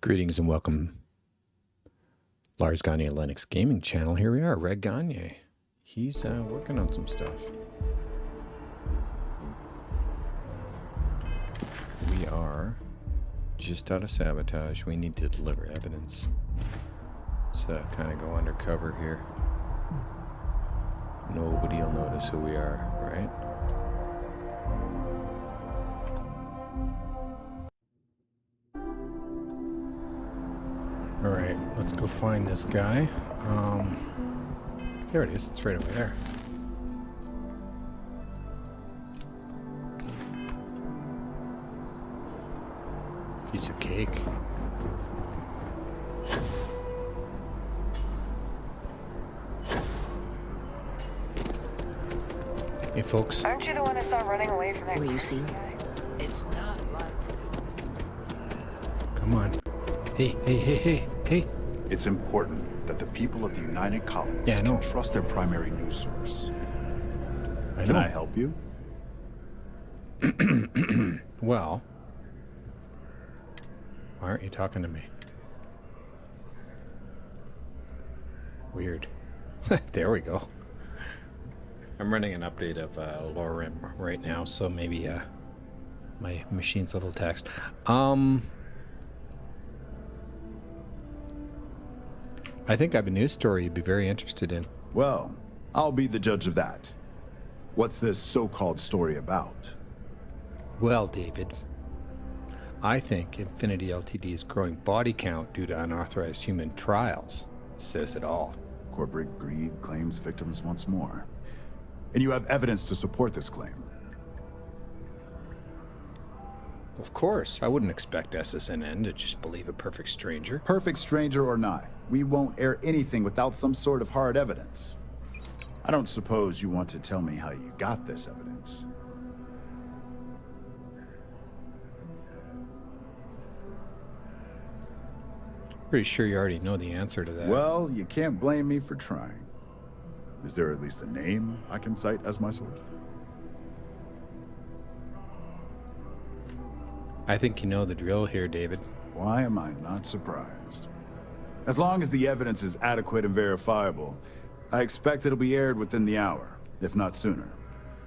Greetings and welcome, Lars Gagner Linux Gaming Channel. Here we are, Red Gagner. He's working on some stuff. We are just out of sabotage. We need to deliver evidence. Let's kind of go undercover here. Nobody will notice who we are, right? All right, let's go find this guy. There it is. It's right over there. Piece of cake. Hey, folks. Aren't you the one I saw running away from that? Were you seen? It's not like... Come on. Hey. It's important that the people of the United Colonies Yeah, I know. can trust their primary news source. I Can know. I help you? Well, why aren't you talking to me? Weird. There we go. I'm running an update of Lorem right now, so maybe my machine's a little taxed. I think I have a news story you'd be very interested in. Well, I'll be the judge of that. What's this so-called story about? Well, David, I think Infinity Ltd's growing body count due to unauthorized human trials says it all. Corporate greed claims victims once more. And you have evidence to support this claim. Of course, I wouldn't expect SSNN to just believe a perfect stranger. Perfect stranger or not, we won't air anything without some sort of hard evidence. I don't suppose you want to tell me how you got this evidence. Pretty sure you already know the answer to that. Well, you can't blame me for trying. Is there at least a name I can cite as my source? I think you know the drill here, David. Why am I not surprised? As long as the evidence is adequate and verifiable, I expect it'll be aired within the hour, if not sooner.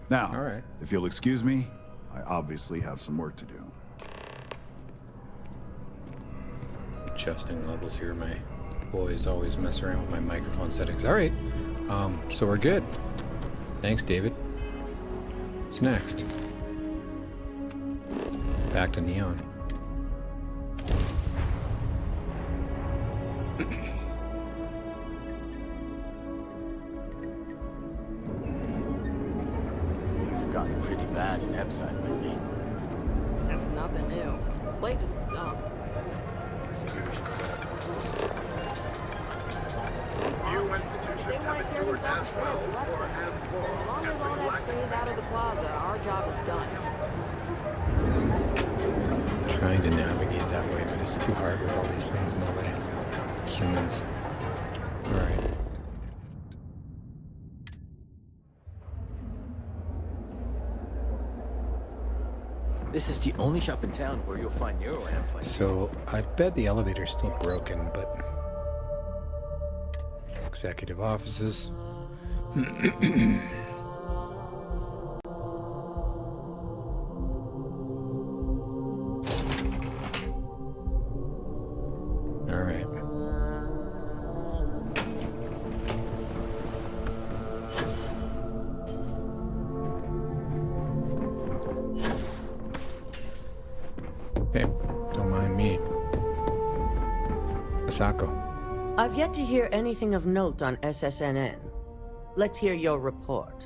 Now, All right. if you'll excuse me, I obviously have some work to do. Adjusting levels here. My boys always mess around with my microphone settings. All right. So we're good. Thanks, David. What's next? Back to Neon. Things have gotten pretty bad in Epside lately. That's nothing new. The place is dumb. If they want to tear themselves to shreds, let them. As long as all that stays out of the plaza, our job is done. Trying to navigate that way, but it's too hard with all these things in the way. Humans. All right. This is the only shop in town where you'll find Neuroamps like So I bet the elevator's still broken, but executive offices. All right. Hey, don't mind me. Asako. I've yet to hear anything of note on SSNN. Let's hear your report.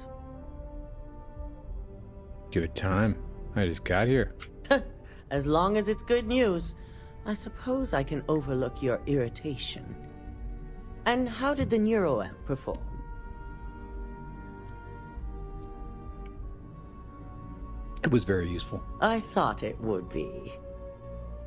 Give it time. I just got here. As long as it's good news, I suppose I can overlook your irritation. And how did the Neuroamp perform? It was very useful. I thought it would be.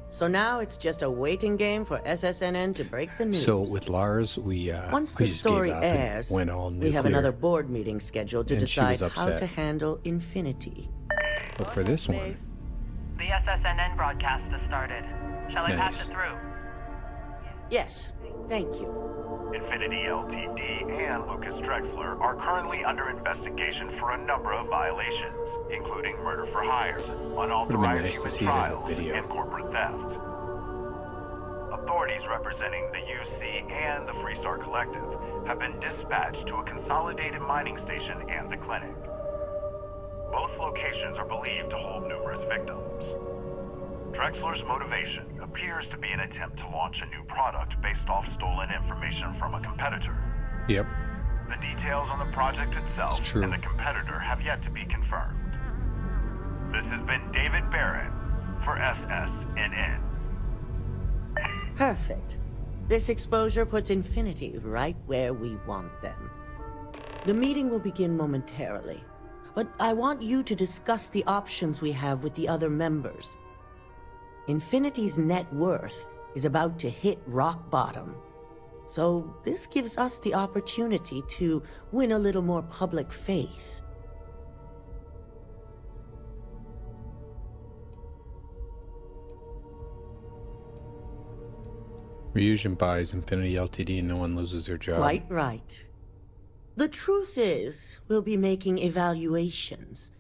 So now it's just a waiting game for SSNN to break the news. So with Lars, we Once we the just story gave up and airs, went all nuclear. we have another board meeting scheduled to And she was decide how upset. to handle Infinity. But for this one, The SSNN broadcast has started. Shall I pass Nice. it through? Yes, thank you. Infinity Ltd. and Lucas Drexler are currently under investigation for a number of violations, including murder for hire, unauthorized nice to human see it in a trials, video. and corporate theft. Authorities representing the UC and the Freestar Collective have been dispatched to a consolidated mining station and the clinic. Both locations are believed to hold numerous victims. Drexler's motivation appears to be an attempt to launch a new product based off stolen information from a competitor. Yep. The details on the project itself It's true. and the competitor have yet to be confirmed. This has been David Barron for SSNN. Perfect. This exposure puts Infinity right where we want them. The meeting will begin momentarily, but I want you to discuss the options we have with the other members. Infinity's net worth is about to hit rock bottom, so this gives us the opportunity to win a little more public faith. Reunion buys Infinity Ltd. and no one loses their job. Quite right. The truth is, we'll be making evaluations.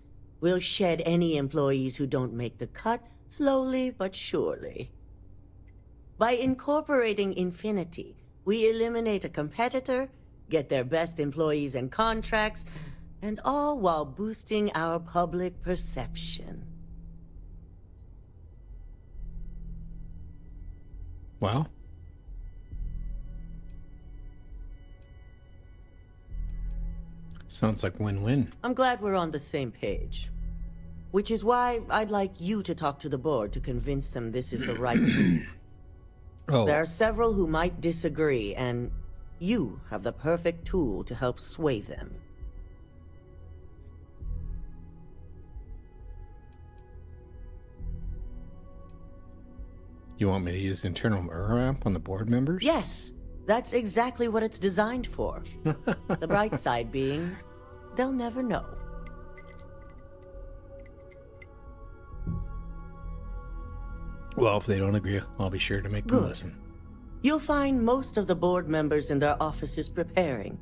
We'll shed any employees who don't make the cut, slowly but surely. By incorporating Infinity, we eliminate a competitor, get their best employees and contracts, and all while boosting our public perception. Well, sounds like win-win. I'm glad we're on the same page. Which is why I'd like you to talk to the board to convince them this is the right move. Oh, There are several who might disagree, and you have the perfect tool to help sway them. you want me to use the internal mirror ramp on the board members? Yes, that's exactly what it's designed for. The bright side being, they'll never know. Well, if they don't agree, I'll be sure to make them Good. listen. You'll find most of the board members in their offices preparing.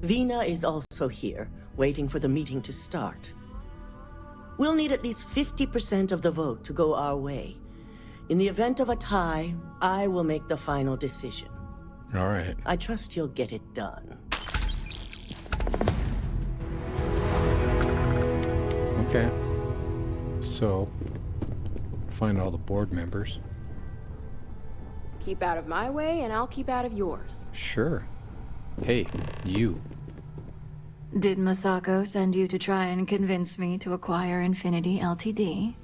Vina is also here, waiting for the meeting to start. We'll need at least 50% of the vote to go our way. In the event of a tie, I will make the final decision. All right. I trust you'll get it done. Okay. So, find all the board members. Keep out of my way, and I'll keep out of yours. Sure. Hey, you. Did Masako send you to try and convince me to acquire Infinity Ltd?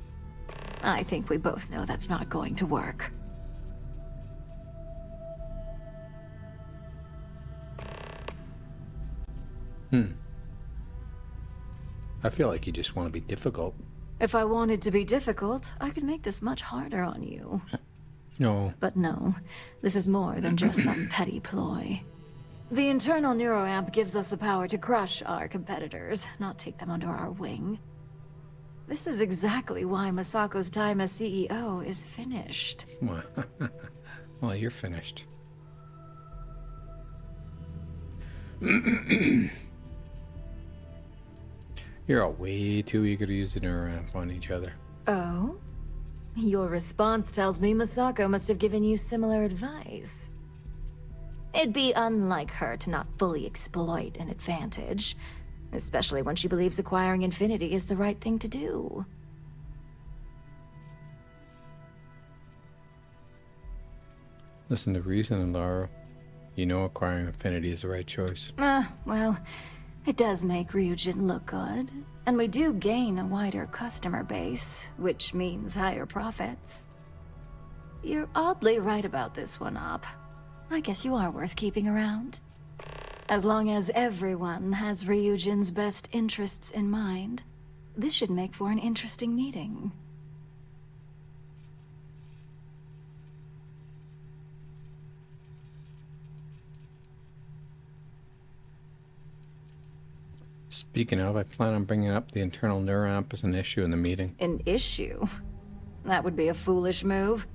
I think we both know that's not going to work. I feel like you just want to be difficult. If I wanted to be difficult, I could make this much harder on you. No. But no, this is more than just some petty ploy. The internal neuroamp gives us the power to crush our competitors, not take them under our wing. This is exactly why Masako's time as CEO is finished. Well, you're finished. You're all way too eager to use the neuroamp on each other. Oh? Your response tells me Masako must have given you similar advice. It'd be unlike her to not fully exploit an advantage, especially when she believes acquiring Infinity is the right thing to do. Listen to reason, Lara. You know acquiring Infinity is the right choice. Well, it does make Ryujin look good, and we do gain a wider customer base, which means higher profits. You're oddly right about this one, Op. I guess you are worth keeping around. As long as everyone has Ryujin's best interests in mind, this should make for an interesting meeting. Speaking of, I plan on bringing up the internal neuroamp as an issue in the meeting. An issue? That would be a foolish move.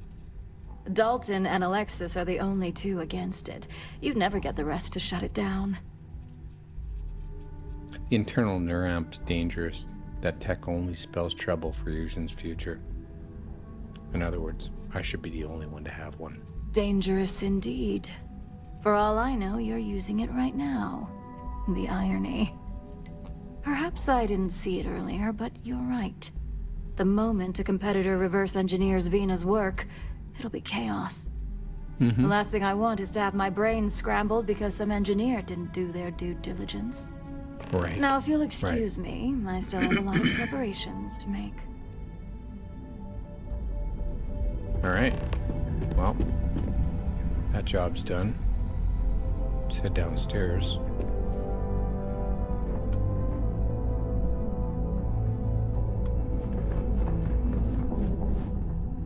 Dalton and Alexis are the only two against it. You'd never get the rest to shut it down. The internal neuramp's dangerous. That tech only spells trouble for Eugen's future. In other words, I should be the only one to have one. Dangerous indeed. For all I know, you're using it right now. The irony. Perhaps I didn't see it earlier, but you're right. The moment a competitor reverse engineers Vina's work, it'll be chaos. The last thing I want is to have my brain scrambled because some engineer didn't do their due diligence. Right. Now, if you'll excuse me, I still have a lot of preparations to make. Alright. Well, that job's done. Let's head downstairs.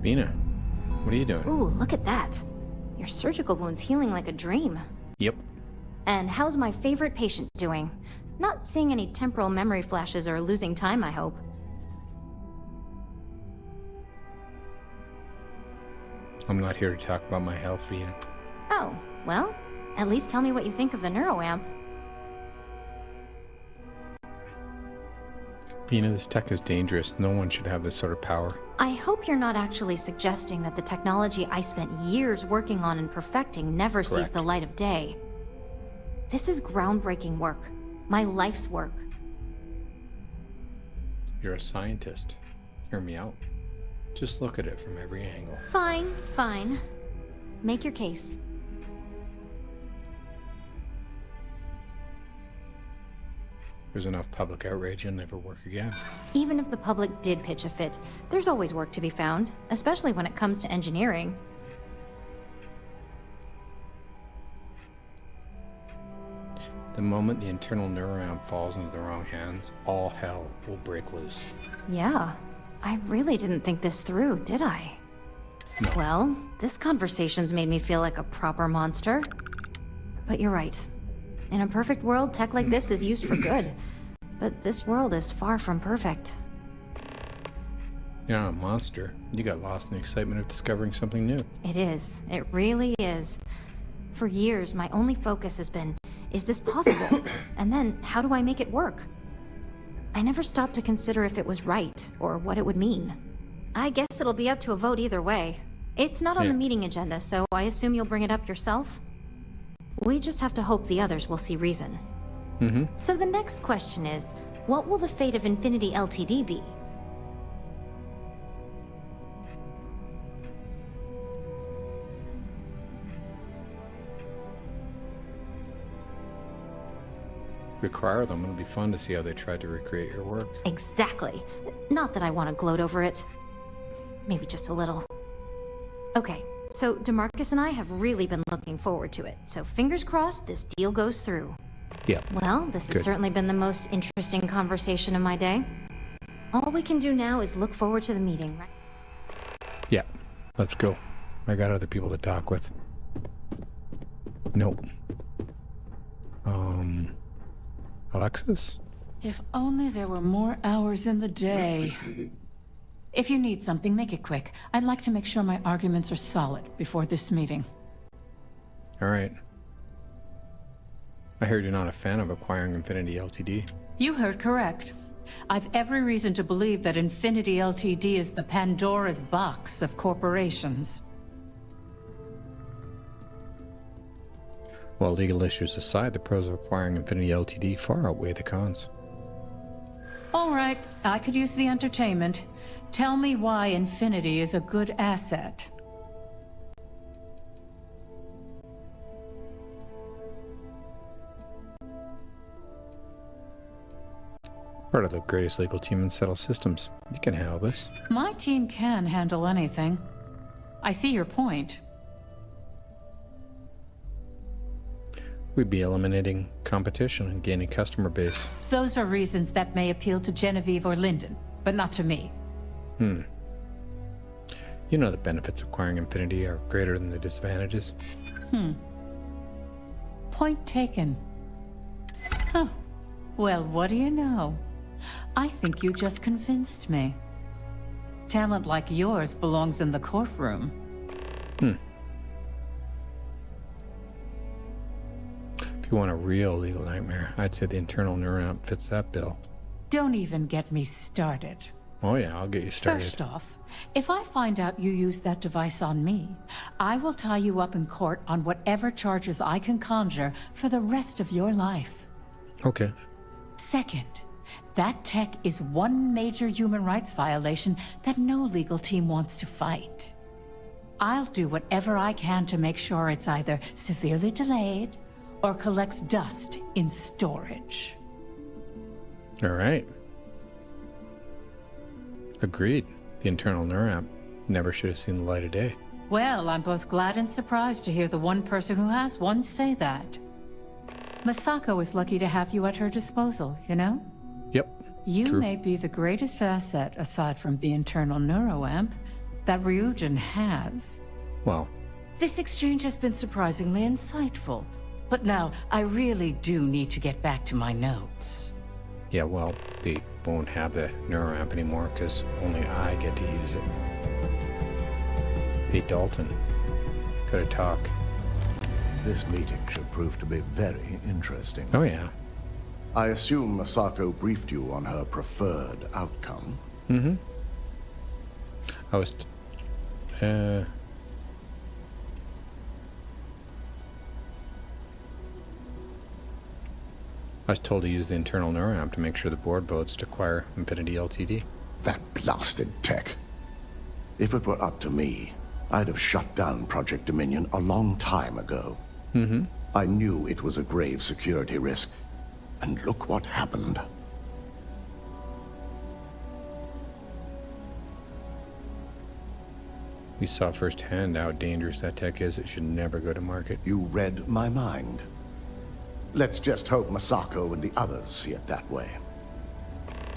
Vina, what are you doing? Ooh, look at that. Your surgical wound's healing like a dream. Yep. And how's my favorite patient doing? Not seeing any temporal memory flashes or losing time, I hope. I'm not here to talk about my health, Vina. Oh, well, at least tell me what you think of the neuroamp. Vina, this tech is dangerous. No one should have this sort of power. I hope you're not actually suggesting that the technology I spent years working on and perfecting never sees the light of day. This is groundbreaking work. My life's work. You're a scientist. Hear me out. Just look at it from every angle. Fine, fine. Make your case. There's enough public outrage, you'll never work again. Even if the public did pitch a fit, there's always work to be found, especially when it comes to engineering. The moment the internal neuroamp falls into the wrong hands, all hell will break loose. Yeah, I really didn't think this through, did I? No. Well, this conversation's made me feel like a proper monster. But you're right. In a perfect world, tech like this is used for good. But this world is far from perfect. You're not a monster. You got lost in the excitement of discovering something new. It is. It really is. For years, my only focus has been, is this possible? And then, how do I make it work? I never stopped to consider if it was right, or what it would mean. I guess it'll be up to a vote either way. It's not on the meeting agenda, so I assume you'll bring it up yourself? We just have to hope the others will see reason. So the next question is, what will the fate of Infinity Ltd be? Require them. It'll be fun to see how they tried to recreate your work. Exactly. Not that I want to gloat over it. Maybe just a little. Okay, so DeMarcus and I have really been looking forward to it, so fingers crossed this deal goes through. Yeah. Well, this has certainly been the most interesting conversation of my day. All we can do now is look forward to the meeting, right? Yeah. Let's go. I got other people to talk with. Nope. Alexis? If only there were more hours in the day. If you need something, make it quick. I'd like to make sure my arguments are solid before this meeting. All right. I heard you're not a fan of acquiring Infinity Ltd. You heard correct. I've every reason to believe that Infinity Ltd is the Pandora's box of corporations. While legal issues aside, the pros of acquiring Infinity Ltd far outweigh the cons. All right, I could use the entertainment. Tell me why Infinity is a good asset. Part of the greatest legal team in Settle Systems. You can handle this. My team can handle anything. I see your point. We'd be eliminating competition and gaining customer base. Those are reasons that may appeal to Genevieve or Lyndon, but not to me. You know the benefits of acquiring Infinity are greater than the disadvantages. Point taken. Huh. Well, what do you know? I think you just convinced me. Talent like yours belongs in the courtroom. If you want a real legal nightmare, I'd say the internal neuramp fits that bill. Don't even get me started. Oh yeah, I'll get you started. First off, if I find out you used that device on me, I will tie you up in court on whatever charges I can conjure for the rest of your life. Okay. Second, that tech is one major human rights violation that no legal team wants to fight. I'll do whatever I can to make sure it's either severely delayed or collects dust in storage. All right. Agreed. The internal neuramp never should have seen the light of day. Well, I'm both glad and surprised to hear the one person who has one say that. Masako is lucky to have you at her disposal, you know? Yep. You True. may be the greatest asset, aside from the internal neuroamp, that Ryujin has. Well, This exchange has been surprisingly insightful. But now, I really do need to get back to my notes. yeah, well, they won't have the neuramp anymore because only I get to use it. Hey, Dalton. Gotta talk. This meeting should prove to be very interesting. Oh, yeah. I assume Masako briefed you on her preferred outcome. Mm-hmm. I was... I was told to use the internal neuramp to make sure the board votes to acquire Infinity Ltd. That blasted tech. If it were up to me, I'd have shut down Project Dominion a long time ago. Mm-hmm. I knew it was a grave security risk, and look what happened. We saw firsthand how dangerous that tech is. It should never go to market. You read my mind. Let's just hope Masako and the others see it that way.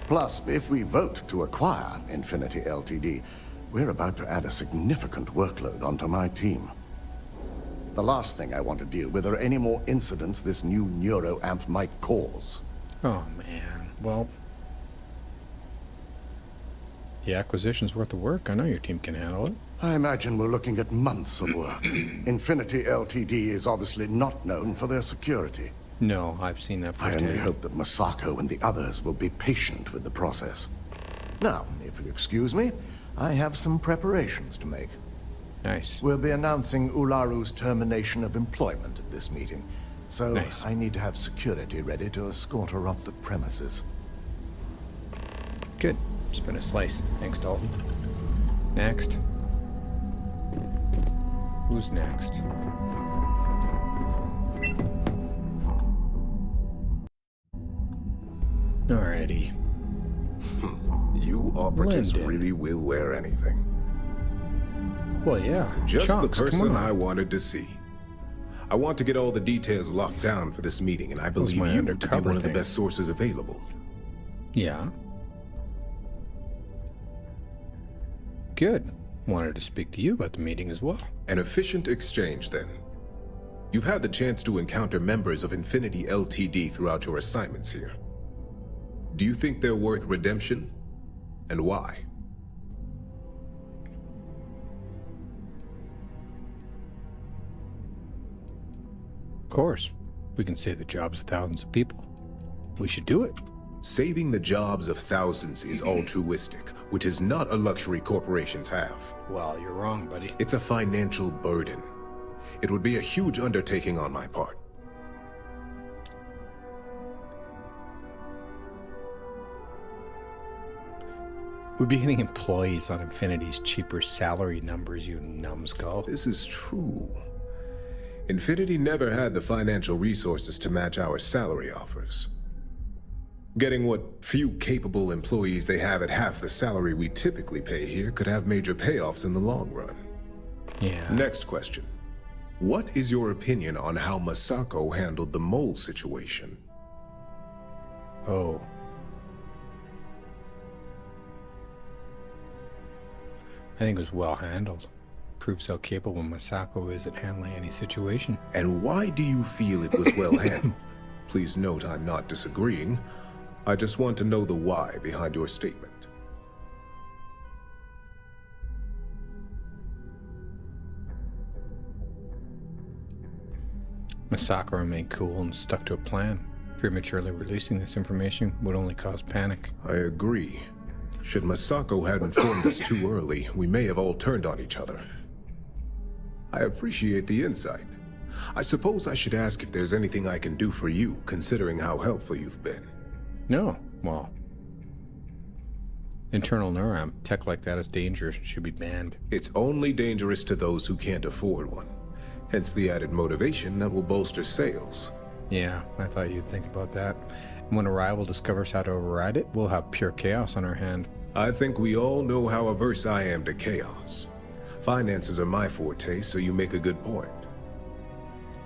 Plus, if we vote to acquire Infinity Ltd., we're about to add a significant workload onto my team. The last thing I want to deal with are any more incidents this new neuroamp might cause. Oh, man. Well... the acquisition's worth the work. I know your team can handle it. I imagine we're looking at months of work. Infinity Ltd. is obviously not known for their security. No, I've seen that I firsthand. only hope that Masako and the others will be patient with the process. Now, if you'll excuse me, I have some preparations to make. Nice. We'll be announcing Ularu's termination of employment at this meeting, so Nice. I need to have security ready to escort her off the premises. Good. Spin a slice. Thanks, Dalton. Next. Who's next? Alrighty. You operatives Linden. really will wear anything. Well, yeah. Just Chunks, the come person on. I wanted to see. I want to get all the details locked down for this meeting, and I That was believe my you to be undercover one of the thing. best sources available. Yeah. Good. Wanted to speak to you about the meeting as well. An efficient exchange, then. You've had the chance to encounter members of Infinity Ltd. throughout your assignments here. Do you think they're worth redemption? And why? Of course. We can save the jobs of thousands of people. We should do it. Saving the jobs of thousands is altruistic, which is not a luxury corporations have. Well, you're wrong, buddy. It's a financial burden. It would be a huge undertaking on my part. We'd be getting employees on Infinity's cheaper salary numbers, you numbskull. This is true. Infinity never had the financial resources to match our salary offers. Getting what few capable employees they have at half the salary we typically pay here could have major payoffs in the long run. Yeah. Next question. What is your opinion on how Masako handled the mole situation? Oh. I think it was well handled. Proves how capable Masako is at handling any situation. And why do you feel it was well handled? Please note I'm not disagreeing. I just want to know the why behind your statement. Masako remained cool and stuck to a plan. Prematurely releasing this information would only cause panic. I agree. Should Masako have informed us too early, we may have all turned on each other. I appreciate the insight. I suppose I should ask if there's anything I can do for you, considering how helpful you've been. No, well... Internal neuron tech like that is dangerous and should be banned. It's only dangerous to those who can't afford one. Hence the added motivation that will bolster sales. Yeah, I thought you'd think about that. And when a rival discovers how to override it, we'll have pure chaos on our hand. I think we all know how averse I am to chaos. Finances are my forte, so you make a good point.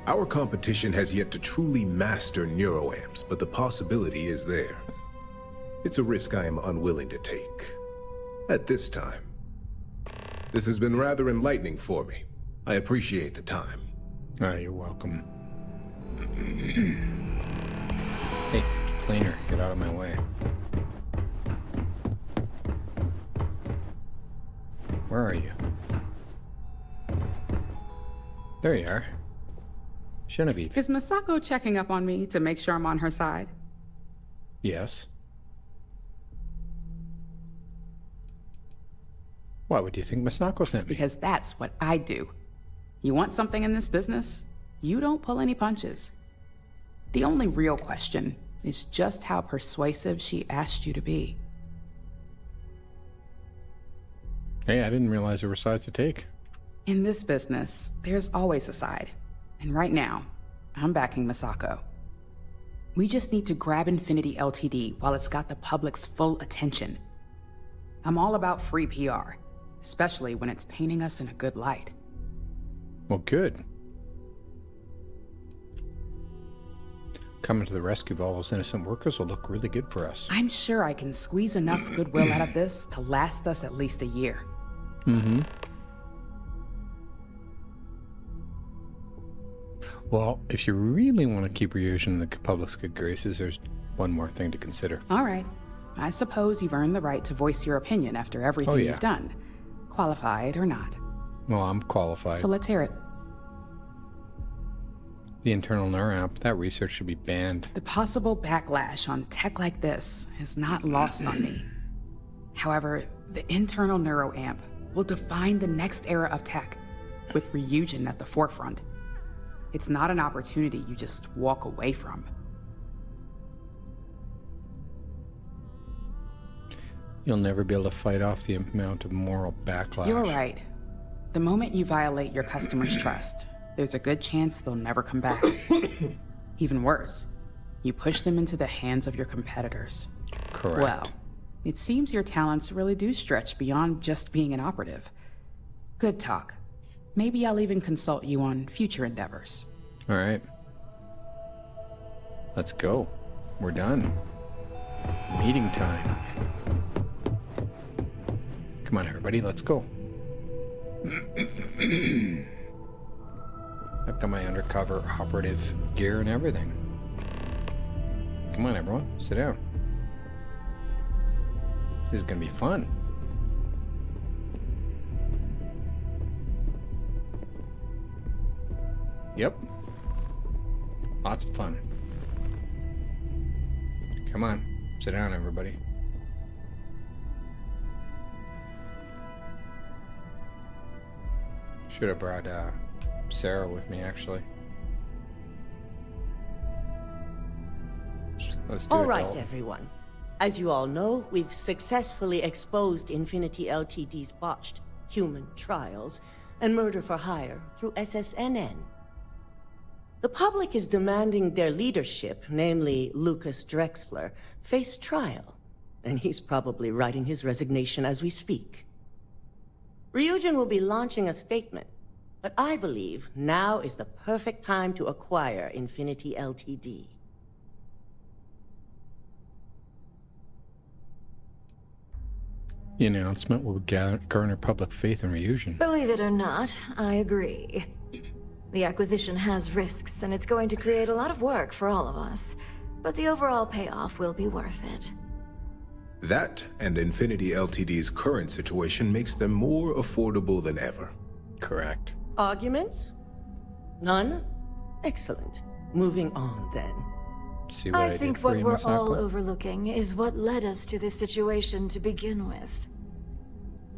Our competition has yet to truly master neuroamps, but the possibility is there. It's a risk I am unwilling to take. At this time. This has been rather enlightening for me. I appreciate the time. Ah, you're welcome. Hey, cleaner, get out of my way. Where are you? There you are. Genevieve. Is Masako checking up on me to make sure I'm on her side? Yes. Why would you think Masako sent me? Because that's what I do. You want something in this business? You don't pull any punches. The only real question is just how persuasive she asked you to be. Hey, I didn't realize there were sides to take. In this business, there's always a side. And right now, I'm backing Masako. We just need to grab Infinity Ltd. while it's got the public's full attention. I'm all about free PR, especially when it's painting us in a good light. Well, good. Coming to the rescue of all those innocent workers will look really good for us. I'm sure I can squeeze enough goodwill out of this to last us at least a year. Mm-hmm. Well, if you really want to keep Ryujin in the public's good graces, there's one more thing to consider. All right. I suppose you've earned the right to voice your opinion after everything you've done. Qualified or not. Well, I'm qualified. So let's hear it. The internal neuramp, that research should be banned. The possible backlash on tech like this is not lost on me. However, the internal neuroamp will define the next era of tech, with Ryujin at the forefront. It's not an opportunity you just walk away from. You'll never be able to fight off the amount of moral backlash. You're right. The moment you violate your customers' trust, there's a good chance they'll never come back. Even worse, you push them into the hands of your competitors. Correct. Well, it seems your talents really do stretch beyond just being an operative. Good talk. Maybe I'll even consult you on future endeavors. All right. Let's go. We're done. Meeting time. Come on, everybody, let's go. I've got my undercover operative gear and everything. Come on, everyone, sit down. This is gonna be fun. Yep. Lots of fun. Come on, sit down, everybody. Should have brought Sarah with me, actually. Let's do it. All right, everyone. As you all know, we've successfully exposed Infinity Ltd's botched human trials and murder for hire through SSNN. The public is demanding their leadership, namely Lucas Drexler, face trial, and he's probably writing his resignation as we speak. Ryujin will be launching a statement, but I believe now is the perfect time to acquire Infinity Ltd. The announcement will garner public faith in Ryujin. Believe it or not, I agree. The acquisition has risks, and it's going to create a lot of work for all of us. But the overall payoff will be worth it. That and Infinity Ltd's current situation makes them more affordable than ever. Correct. Arguments? None? Excellent. Moving on, then. See what I did think for what you, we're Masako? all overlooking is what led us to this situation to begin with.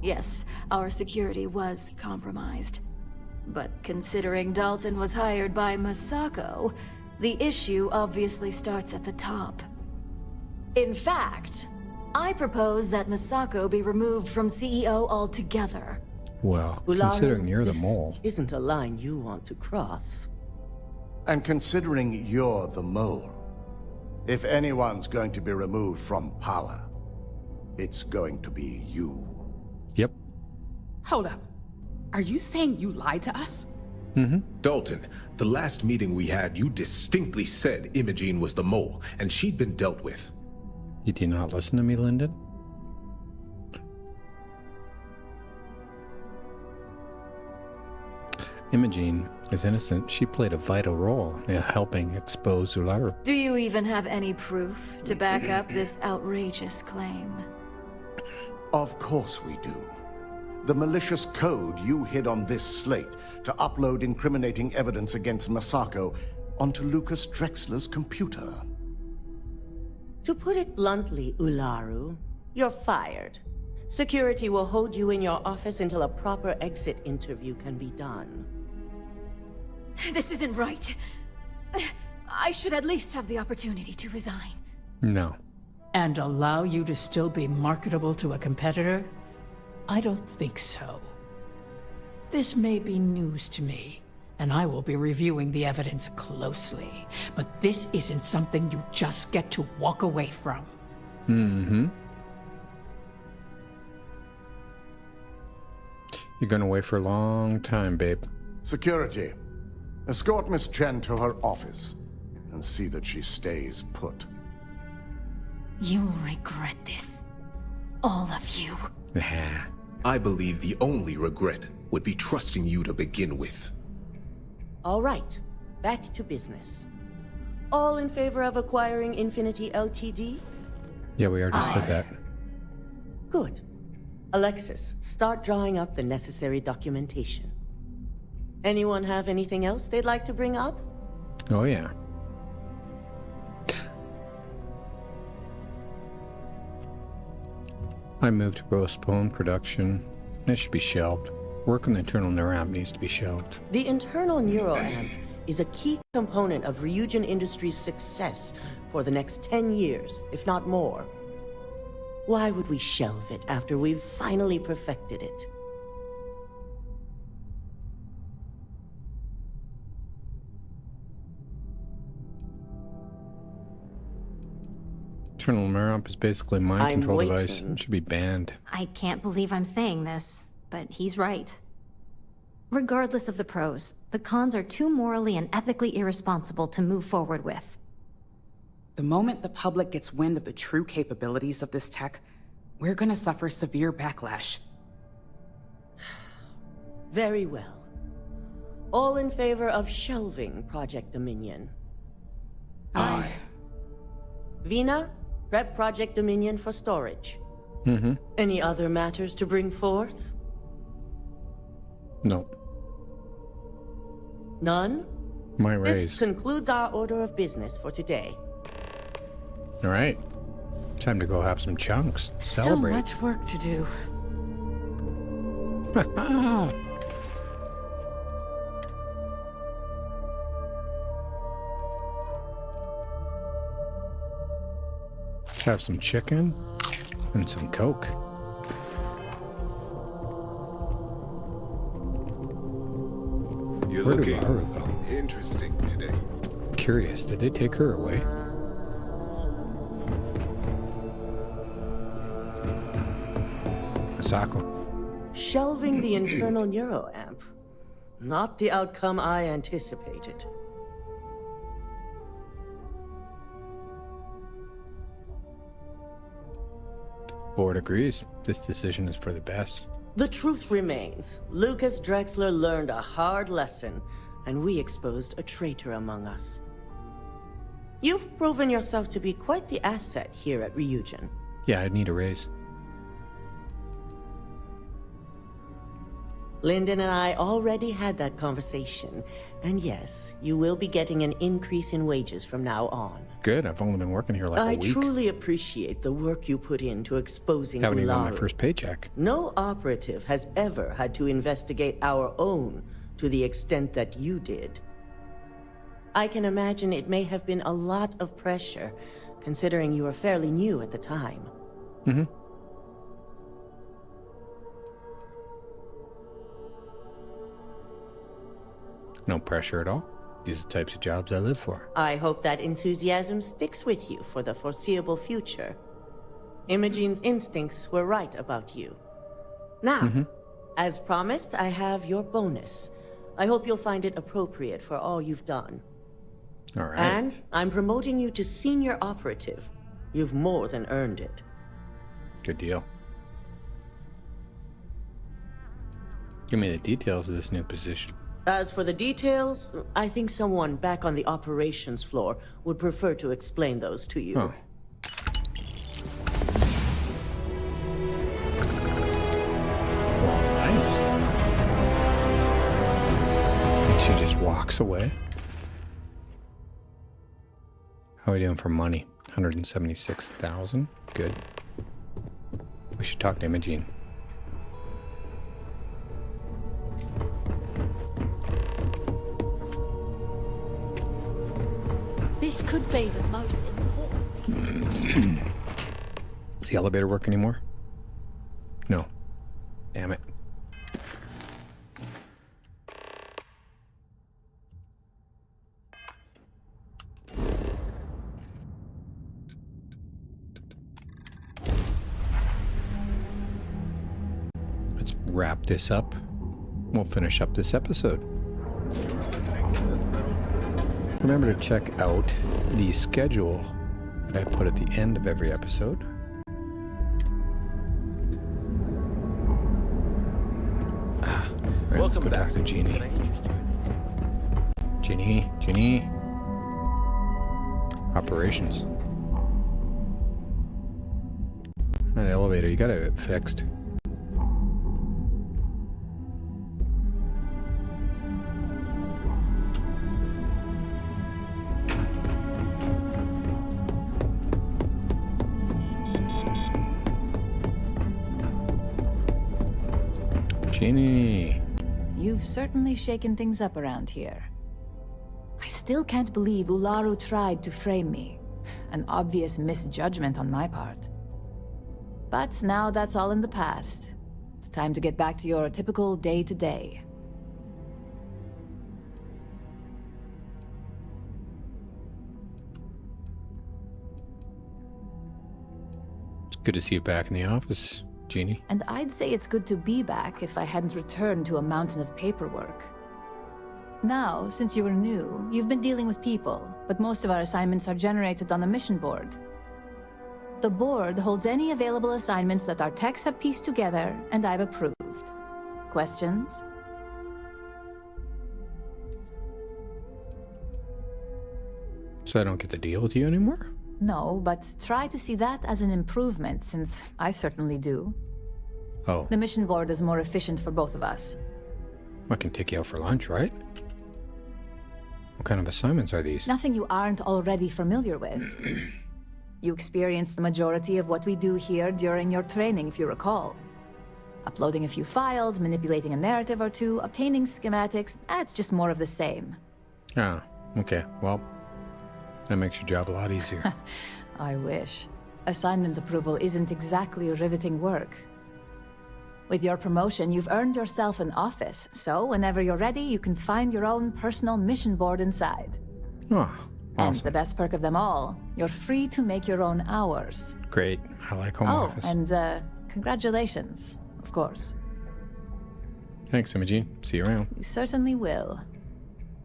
Yes, our security was compromised. But considering Dalton was hired by Masako, the issue obviously starts at the top. In fact, I propose that Masako be removed from CEO altogether. Well, Ularu, considering you're the this mole. isn't a line you want to cross. And considering you're the mole, if anyone's going to be removed from power, it's going to be you. Yep. Hold up. Are you saying you lied to us? Dalton, the last meeting we had, you distinctly said Imogene was the mole, and she'd been dealt with. You did not listen to me, Lyndon? Imogene is innocent. She played a vital role in helping expose Ularu. Do you even have any proof to back up this outrageous claim? Of course we do. The malicious code you hid on this slate to upload incriminating evidence against Masako onto Lucas Drexler's computer. To put it bluntly, Ularu, you're fired. Security will hold you in your office until a proper exit interview can be done. This isn't right. I should at least have the opportunity to resign. No. And allow you to still be marketable to a competitor? I don't think so. This may be news to me, and I will be reviewing the evidence closely. But this isn't something you just get to walk away from. You're gonna wait for a long time, babe. Security, escort Miss Chen to her office and see that she stays put. You'll regret this. All of you. Nah. I believe the only regret would be trusting you to begin with. All right, back to business. All in favor of acquiring Infinity Ltd? Yeah, we already said that. Good. Alexis, start drawing up the necessary documentation. Anyone have anything else they'd like to bring up? Oh, yeah. I moved to postpone production. It should be shelved. Work on the internal neuroamp needs to be shelved. The internal neuroamp is a key component of Ryujin Industries' success for the next 10 years, if not more. Why would we shelve it after we've finally perfected it? Internal neuroamp is basically a mind I'm control device. waiting. It should be banned. I can't believe I'm saying this, but he's right. Regardless of the pros, the cons are too morally and ethically irresponsible to move forward with. The moment the public gets wind of the true capabilities of this tech, we're gonna suffer severe backlash. Very well. All in favor of shelving Project Dominion? Aye. Vina, prep Project Dominion for storage. Any other matters to bring forth? No. None? My This raise. concludes our order of business for today. All right. Time to go have some chunks. Celebrate. So much work to do. Let's have some chicken and some Coke. You're Where did looking Laura go? interesting today. Curious, did they take her away? Masako. Shelving the internal neuroamp. Not the outcome I anticipated. Board agrees. This decision is for the best. The truth remains. Lucas Drexler learned a hard lesson, and we exposed a traitor among us. You've proven yourself to be quite the asset here at Ryujin. Yeah, I'd need a raise. Lyndon and I already had that conversation. And yes, you will be getting an increase in wages from now on. Good, I've only been working here like a I week. truly appreciate the work you put into exposing Haven't even got my Ularu. first paycheck. No operative has ever had to investigate our own to the extent that you did. I can imagine it may have been a lot of pressure, considering you were fairly new at the time. Mm-hmm. No pressure at all. These are the types of jobs I live for. I hope that enthusiasm sticks with you for the foreseeable future. Imogene's instincts were right about you. Now, as promised, I have your bonus. I hope you'll find it appropriate for all you've done. All right. And I'm promoting you to senior operative. You've more than earned it. Good deal. Give me the details of this new position. As for the details, I think someone back on the operations floor would prefer to explain those to you. Oh. Nice. And she just walks away. How are we doing for money? 176,000. Good. We should talk to Imogene. This could be the most important. Does the elevator work anymore? No. Damn it. Let's wrap this up. We'll finish up this episode. Remember to check out the schedule that I put at the end of every episode. All right, let's go talk to Jeannie. Jeannie. Operations. That elevator, you gotta have it fixed. Jeannie. You've certainly shaken things up around here. I still can't believe Ularu tried to frame me. An obvious misjudgment on my part. But now that's all in the past. It's time to get back to your typical day-to-day. It's good to see you back in the office, Jeannie. And I'd say it's good to be back if I hadn't returned to a mountain of paperwork. Now, since you were new, you've been dealing with people, but most of our assignments are generated on the mission board. The board holds any available assignments that our techs have pieced together, and I've approved. Questions? So I don't get to deal with you anymore? No, but try to see that as an improvement, since I certainly do. Oh. The mission board is more efficient for both of us. I can take you out for lunch, right? What kind of assignments are these? Nothing you aren't already familiar with. You experienced the majority of what we do here during your training, if you recall. Uploading a few files, manipulating a narrative or two, obtaining schematics, it's just more of the same. Ah, okay. Well, that makes your job a lot easier. I wish. Assignment approval isn't exactly riveting work. With your promotion, you've earned yourself an office, so whenever you're ready, you can find your own personal mission board inside. Oh, awesome. And the best perk of them all, you're free to make your own hours. Great. I like home office. And congratulations, of course. Thanks, Imogene. See you around. You certainly will.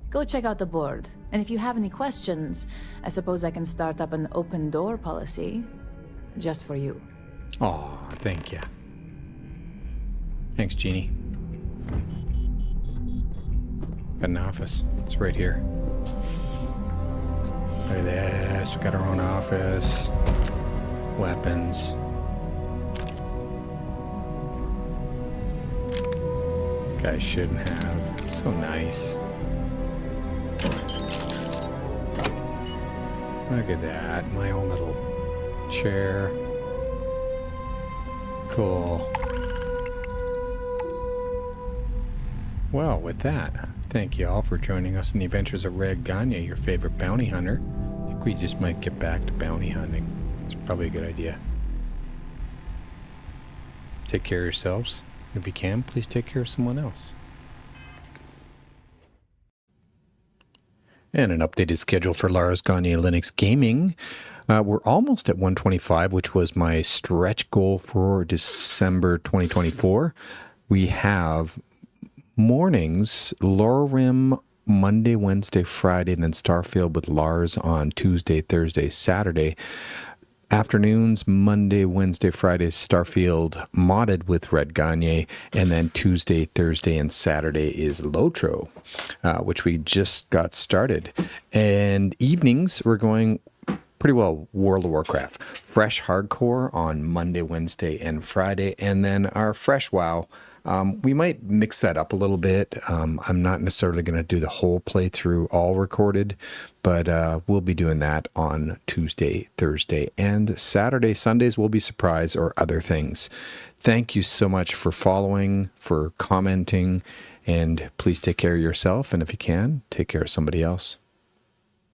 Go check out the board, and if you have any questions, I suppose I can start up an open door policy. Just for you. Aw, thank you. Thanks, Jeannie. Got an office. It's right here. Look at this. We got our own office. Weapons. Guys shouldn't have. So nice. Look at that. My own little chair. Cool. Well, with that, thank you all for joining us in the adventures of Red Gagner, your favorite bounty hunter. I think we just might get back to bounty hunting. It's probably a good idea. Take care of yourselves. If you can, please take care of someone else. And an updated schedule for Lars Gagner Linux Gaming. We're almost at 125, which was my stretch goal for December 2024. We have mornings, Lorim Monday, Wednesday, Friday, and then Starfield with Lars on Tuesday, Thursday, Saturday. Afternoons, Monday, Wednesday, Friday, Starfield Modded with Red Gagner, and then Tuesday, Thursday, and Saturday is Lotro, which we just got started. And evenings, we're going pretty well World of Warcraft. Fresh Hardcore on Monday, Wednesday, and Friday, and then our Fresh WoW. We might mix that up a little bit. I'm not necessarily going to do the whole playthrough all recorded, but we'll be doing that on Tuesday, Thursday, and Saturday. Sundays will be surprise or other things. Thank you so much for following, for commenting, and please take care of yourself, and if you can, take care of somebody else.